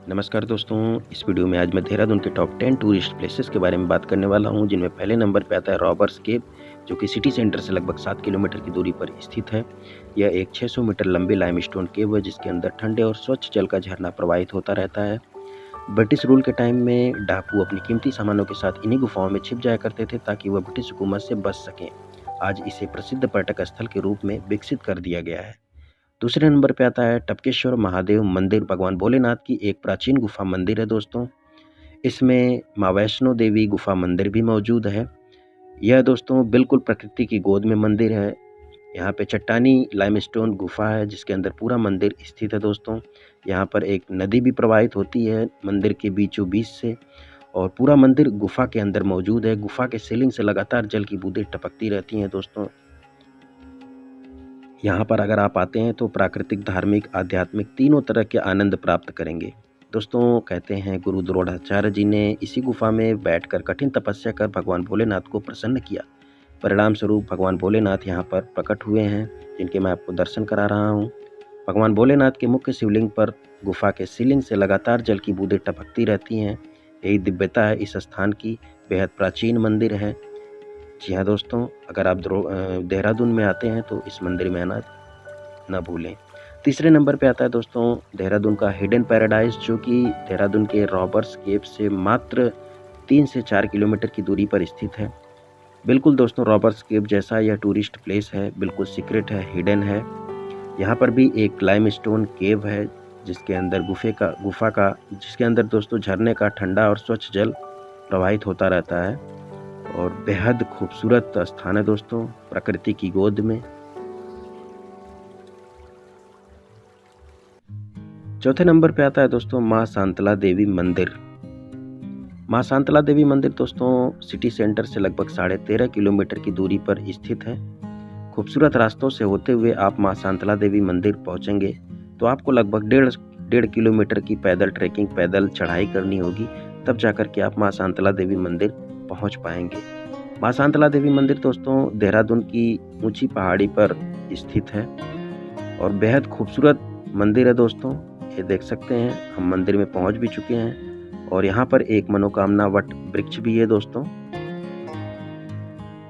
नमस्कार दोस्तों। इस वीडियो में आज मैं देहरादून के टॉप 10 टूरिस्ट प्लेसेस के बारे में बात करने वाला हूं, जिनमें पहले नंबर पे आता है रॉबर्स केव, जो कि सिटी सेंटर से लगभग 7 किलोमीटर की दूरी पर स्थित है। यह एक 600 मीटर लंबी लाइमस्टोन केव है, जिसके अंदर ठंडे और स्वच्छ जल का झरना प्रवाहित होता रहता है। ब्रिटिश रूल के टाइम में डाकू अपनी कीमती सामानों के साथ इन्हीं गुफाओं में छिप जाया करते थे, ताकि वह ब्रिटिश हुकूमत से बच सकें। आज इसे प्रसिद्ध पर्यटक स्थल के रूप में विकसित कर दिया गया है। दूसरे नंबर पे आता है टपकेश्वर महादेव मंदिर। भगवान भोलेनाथ की एक प्राचीन गुफा मंदिर है दोस्तों। इसमें माँ वैष्णो देवी गुफा मंदिर भी मौजूद है। यह दोस्तों बिल्कुल प्रकृति की गोद में मंदिर है। यहाँ पे चट्टानी लाइमस्टोन गुफा है, जिसके अंदर पूरा मंदिर स्थित है दोस्तों। यहाँ पर एक नदी भी प्रवाहित होती है मंदिर के बीचों बीच से, और पूरा मंदिर गुफा के अंदर मौजूद है। गुफा के सीलिंग से लगातार जल की बूंदें टपकती रहती हैं दोस्तों। यहाँ पर अगर आप आते हैं तो प्राकृतिक, धार्मिक, आध्यात्मिक तीनों तरह के आनंद प्राप्त करेंगे। दोस्तों, कहते हैं गुरु द्रोणाचार्य जी ने इसी गुफा में बैठकर कठिन तपस्या कर भगवान भोलेनाथ को प्रसन्न किया। परिणाम स्वरूप भगवान भोलेनाथ यहाँ पर प्रकट हुए हैं, जिनके मैं आपको दर्शन करा रहा हूँ। भगवान भोलेनाथ के मुख्य शिवलिंग पर गुफा के सीलिंग से लगातार जल की बूंदें टपकती रहती हैं। यही दिव्यता है इस स्थान की। बेहद प्राचीन मंदिर है। जी हाँ दोस्तों, अगर आप देहरादून में आते हैं तो इस मंदिर में आना ना भूलें। तीसरे नंबर पे आता है दोस्तों देहरादून का हिडन पैराडाइज, जो कि देहरादून के रॉबर्स केव से मात्र 3 से 4 किलोमीटर की दूरी पर स्थित है। बिल्कुल दोस्तों, रॉबर्स केव जैसा यह टूरिस्ट प्लेस है, बिल्कुल सीक्रेट है, हिडन है। यहाँ पर भी एक लाइमस्टोन केव है, जिसके अंदर जिसके अंदर दोस्तों झरने का ठंडा और स्वच्छ जल प्रवाहित होता रहता है, और बेहद खूबसूरत स्थान है दोस्तों, प्रकृति की गोद में। चौथे नंबर पे आता है दोस्तों माँ शांतला देवी मंदिर। माँ शांतला देवी मंदिर दोस्तों सिटी सेंटर से लगभग 13.5 किलोमीटर की दूरी पर स्थित है। खूबसूरत रास्तों से होते हुए आप माँ शांतला देवी मंदिर पहुंचेंगे तो आपको लगभग डेढ़ किलोमीटर की पैदल चढ़ाई करनी होगी, तब जाकर के आप माँ शांतला देवी मंदिर पहुंच पाएंगे। माँ शांतला देवी मंदिर दोस्तों देहरादून की ऊंची पहाड़ी पर स्थित है, और बेहद खूबसूरत मंदिर है दोस्तों। ये देख सकते हैं, हम मंदिर में पहुंच भी चुके हैं, और यहाँ पर एक मनोकामना वट वृक्ष भी है दोस्तों,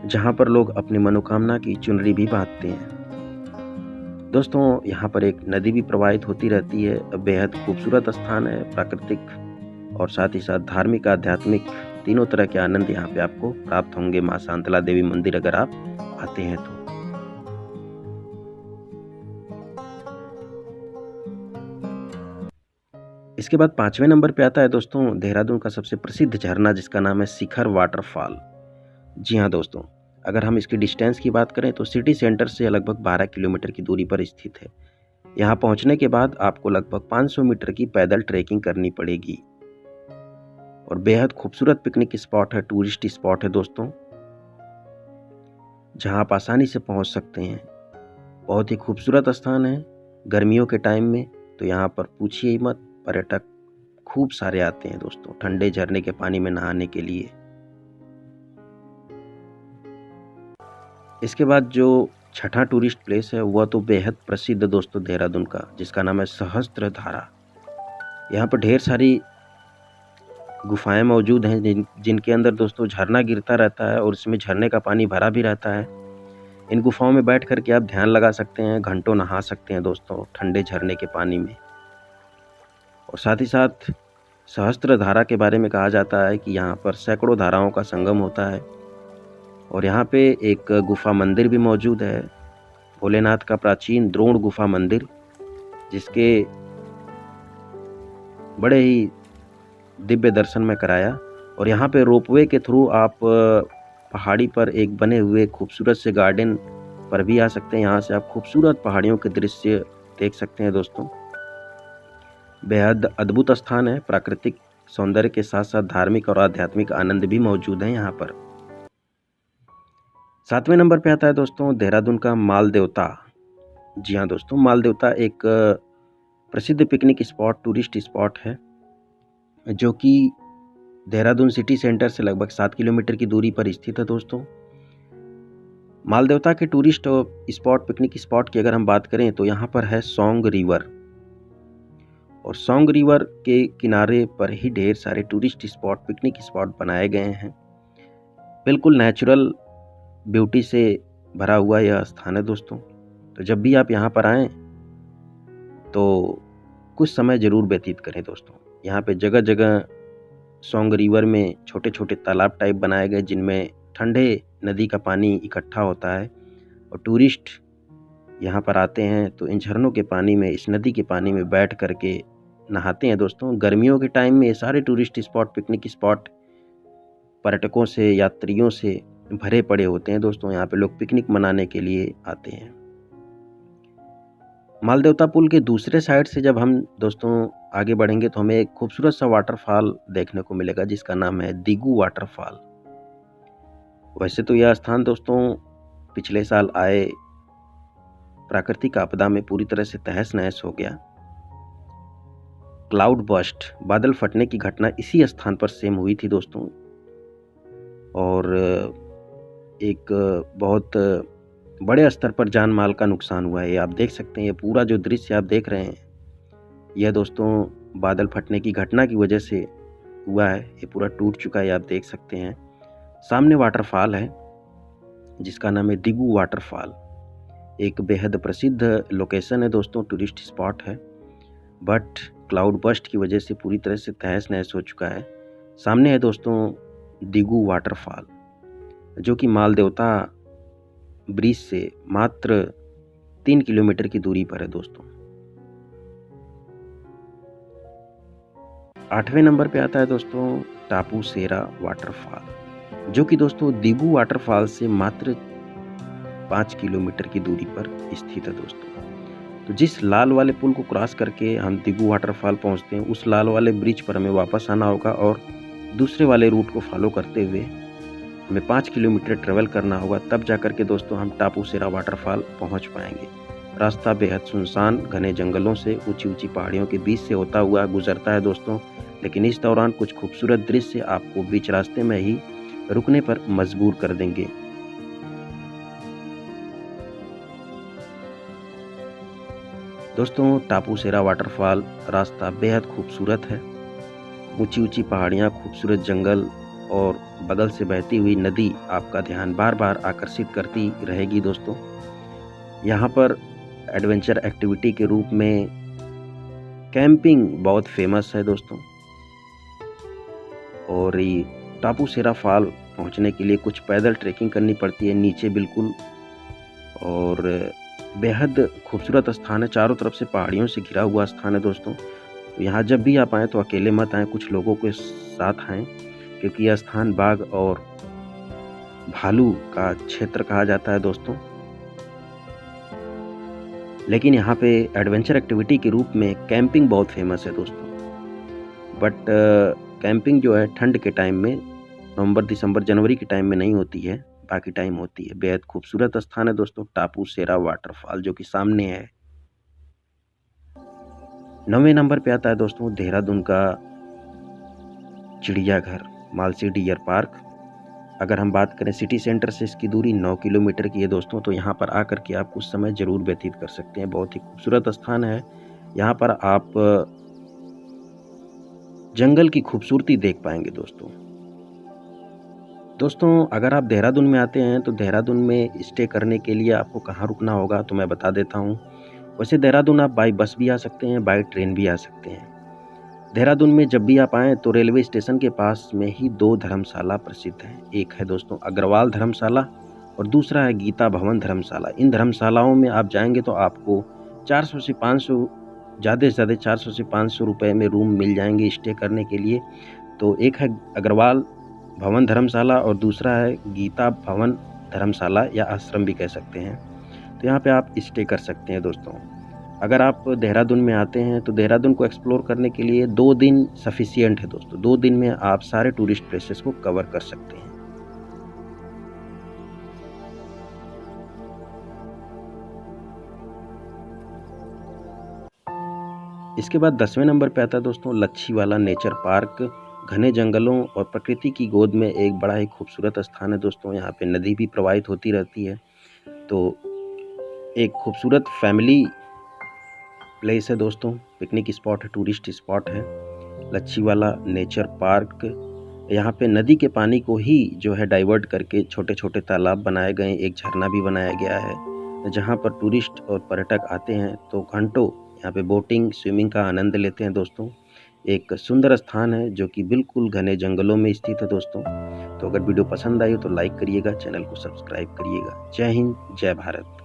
जहाँ पर लोग अपनी मनोकामना की चुनरी भी बांधते हैं। दोस्तों, यहाँ पर एक नदी भी प्रवाहित होती रहती है। बेहद खूबसूरत स्थान है, प्राकृतिक और साथ ही साथ धार्मिक, आध्यात्मिक तीनों तरह के आनंद यहाँ पे आपको प्राप्त होंगे माँ शांतला देवी मंदिर अगर आप आते हैं तो। इसके बाद 5वें नंबर पे आता है दोस्तों देहरादून का सबसे प्रसिद्ध झरना, जिसका नाम है शिखर वाटरफॉल। जी हाँ दोस्तों, अगर हम इसकी डिस्टेंस की बात करें तो सिटी सेंटर से लगभग 12 किलोमीटर की दूरी पर स्थित है। यहाँ पहुँचने के बाद आपको लगभग 500 मीटर की पैदल ट्रैकिंग करनी पड़ेगी, और बेहद खूबसूरत पिकनिक स्पॉट है, टूरिस्ट स्पॉट है दोस्तों, जहाँ आप आसानी से पहुँच सकते हैं। बहुत ही खूबसूरत स्थान है। गर्मियों के टाइम में तो यहाँ पर पूछिए ही मत, पर्यटक खूब सारे आते हैं दोस्तों ठंडे झरने के पानी में नहाने के लिए। इसके बाद जो छठा टूरिस्ट प्लेस है वह तो बेहद प्रसिद्ध दोस्तों देहरादून का, जिसका नाम है सहस्त्रधारा। यहाँ पर ढेर सारी गुफाएं मौजूद हैं, जिनके अंदर दोस्तों झरना गिरता रहता है, और इसमें झरने का पानी भरा भी रहता है। इन गुफाओं में बैठ करके आप ध्यान लगा सकते हैं, घंटों नहा सकते हैं दोस्तों ठंडे झरने के पानी में। और साथ ही साथ सहस्त्रधारा के बारे में कहा जाता है कि यहाँ पर सैकड़ों धाराओं का संगम होता है, और यहाँ पे एक गुफा मंदिर भी मौजूद है, भोलेनाथ का प्राचीन द्रोण गुफा मंदिर, जिसके बड़े ही दिव्य दर्शन में कराया। और यहाँ पे रोपवे के थ्रू आप पहाड़ी पर एक बने हुए खूबसूरत से गार्डन पर भी आ सकते हैं। यहाँ से आप खूबसूरत पहाड़ियों के दृश्य देख सकते हैं दोस्तों। बेहद अद्भुत स्थान है, प्राकृतिक सौंदर्य के साथ साथ धार्मिक और आध्यात्मिक आनंद भी मौजूद है यहाँ पर। 7वें नंबर पे आता है दोस्तों देहरादून का माल देवता। जी हाँ दोस्तों, माल देवता एक प्रसिद्ध पिकनिक स्पॉट, टूरिस्ट स्पॉट है, जो कि देहरादून सिटी सेंटर से लगभग 7 किलोमीटर की दूरी पर स्थित है दोस्तों। माल देवता के टूरिस्ट स्पॉट, पिकनिक स्पॉट की अगर हम बात करें तो यहाँ पर है सोंग रिवर, और सोंग रिवर के किनारे पर ही ढेर सारे टूरिस्ट स्पॉट, पिकनिक स्पॉट बनाए गए हैं। बिल्कुल नेचुरल ब्यूटी से भरा हुआ यह स्थान है दोस्तों। तो जब भी आप यहाँ पर आएँ तो कुछ समय ज़रूर व्यतीत करें दोस्तों। यहाँ पे जगह जगह सोंग रिवर में छोटे छोटे तालाब टाइप बनाए गए, जिनमें ठंडे नदी का पानी इकट्ठा होता है और टूरिस्ट यहाँ पर आते हैं तो इन झरनों के पानी में, इस नदी के पानी में बैठ करके नहाते हैं दोस्तों। गर्मियों के टाइम में ये सारे टूरिस्ट स्पॉट, पिकनिक स्पॉट पर्यटकों से, यात्रियों से भरे पड़े होते हैं दोस्तों। यहाँ पे लोग पिकनिक मनाने के लिए आते हैं। मालदेवता पुल के दूसरे साइड से जब हम दोस्तों आगे बढ़ेंगे तो हमें एक खूबसूरत सा वाटरफॉल देखने को मिलेगा, जिसका नाम है दिगू वाटरफॉल। वैसे तो यह स्थान दोस्तों पिछले साल आए प्राकृतिक आपदा में पूरी तरह से तहस नहस हो गया। क्लाउड बर्स्ट, बादल फटने की घटना इसी स्थान पर सेम हुई थी दोस्तों, और एक बहुत बड़े स्तर पर जान माल का नुकसान हुआ है। ये आप देख सकते हैं, ये पूरा जो दृश्य आप देख रहे हैं, यह दोस्तों बादल फटने की घटना की वजह से हुआ है। ये पूरा टूट चुका है, आप देख सकते हैं। सामने वाटरफॉल है जिसका नाम है दिगू वाटरफॉल। एक बेहद प्रसिद्ध लोकेशन है दोस्तों, टूरिस्ट स्पॉट है, बट क्लाउड बर्स्ट की वजह से पूरी तरह से तहस नहस हो चुका है। सामने है दोस्तों दिगू वाटरफॉल, जो कि मालदेवता ब्रिज से मात्र 3 किलोमीटर की दूरी पर है दोस्तों। 8वें नंबर पे आता है दोस्तों टापू सेरा वाटरफॉल, जो कि दोस्तों दिगू वाटरफॉल से मात्र 5 किलोमीटर की दूरी पर स्थित है दोस्तों। तो जिस लाल वाले पुल को क्रॉस करके हम दिगू वाटरफॉल पहुंचते हैं, उस लाल वाले ब्रिज पर हमें वापस आना होगा और दूसरे वाले रूट को फॉलो करते हुए हमें 5 किलोमीटर ट्रेवल करना होगा। तब जाकर के दोस्तों हम टापू सेरा वाटरफॉल पहुंच पाएंगे। रास्ता बेहद सुनसान, घने जंगलों से, ऊंची ऊंची पहाड़ियों के बीच से होता हुआ गुजरता है दोस्तों। लेकिन इस दौरान कुछ खूबसूरत दृश्य आपको बीच रास्ते में ही रुकने पर मजबूर कर देंगे। दोस्तों टापू सेरा वाटरफॉल रास्ता बेहद खूबसूरत है। ऊंची ऊंची पहाड़ियाँ, खूबसूरत जंगल और बगल से बहती हुई नदी आपका ध्यान बार बार आकर्षित करती रहेगी दोस्तों। यहाँ पर एडवेंचर एक्टिविटी के रूप में कैंपिंग बहुत फेमस है दोस्तों। और ये टापू सेरा फॉल पहुँचने के लिए कुछ पैदल ट्रैकिंग करनी पड़ती है नीचे बिल्कुल, और बेहद खूबसूरत स्थान है। चारों तरफ से पहाड़ियों से घिरा हुआ स्थान है दोस्तों। तो यहाँ जब भी आप आएँ तो अकेले मत आएँ, कुछ लोगों के साथ आएँ, क्योंकि यह स्थान बाघ और भालू का क्षेत्र कहा जाता है दोस्तों। लेकिन यहाँ पे एडवेंचर एक्टिविटी के रूप में कैंपिंग बहुत फेमस है दोस्तों। बट कैंपिंग जो है ठंड के टाइम में, नवंबर, दिसंबर, जनवरी के टाइम में नहीं होती है, बाकी टाइम होती है। बेहद खूबसूरत स्थान है दोस्तों टापू सेरा वाटरफॉल, जो कि सामने है। 9वें नंबर पे आता है दोस्तों देहरादून का चिड़ियाघर, मालसी डियर पार्क। अगर हम बात करें सिटी सेंटर से, इसकी दूरी 9 किलोमीटर की है दोस्तों। तो यहाँ पर आकर के आप कुछ समय ज़रूर व्यतीत कर सकते हैं। बहुत ही खूबसूरत स्थान है। यहाँ पर आप जंगल की खूबसूरती देख पाएंगे दोस्तों। अगर आप देहरादून में आते हैं तो देहरादून में स्टे करने के लिए आपको कहाँ रुकना होगा तो मैं बता देता हूँ। वैसे देहरादून आप बाई बस भी आ सकते हैं, बाई ट्रेन भी आ सकते हैं। देहरादून में जब भी आप आएँ तो रेलवे स्टेशन के पास में ही 2 धर्मशाला प्रसिद्ध हैं। एक है दोस्तों अग्रवाल धर्मशाला और दूसरा है गीता भवन धर्मशाला। इन धर्मशालाओं में आप जाएंगे तो आपको 400 से 500, ज़्यादा से ज़्यादा 400 से 500 रुपये में रूम मिल जाएंगे स्टे करने के लिए। तो एक है अग्रवाल भवन धर्मशाला और दूसरा है गीता भवन धर्मशाला या आश्रम भी कह सकते हैं। तो यहाँ पे आप स्टे कर सकते हैं दोस्तों। अगर आप देहरादून में आते हैं तो देहरादून को एक्सप्लोर करने के लिए 2 दिन सफिशिएंट है दोस्तों। 2 दिन में आप सारे टूरिस्ट प्लेसेस को कवर कर सकते हैं। इसके बाद 10वें नंबर पे आता है दोस्तों लच्छीवाला नेचर पार्क। घने जंगलों और प्रकृति की गोद में एक बड़ा ही खूबसूरत स्थान है दोस्तों। यहाँ पे नदी भी प्रवाहित होती रहती है। तो एक खूबसूरत फैमिली प्लेस है दोस्तों। पिकनिक स्पॉट है, टूरिस्ट स्पॉट है। लच्छीवाला नेचर पार्क, यहाँ पे नदी के पानी को ही जो है डाइवर्ट करके छोटे छोटे तालाब बनाए गए, एक झरना भी बनाया गया है जहाँ पर टूरिस्ट और पर्यटक आते हैं तो घंटों यहाँ पे बोटिंग स्विमिंग का आनंद लेते हैं दोस्तों। एक सुंदर स्थान है जो कि बिल्कुल घने जंगलों में स्थित है दोस्तों। तो अगर वीडियो पसंद आई हो तो लाइक करिएगा, चैनल को सब्सक्राइब करिएगा। जय हिंद, जय भारत।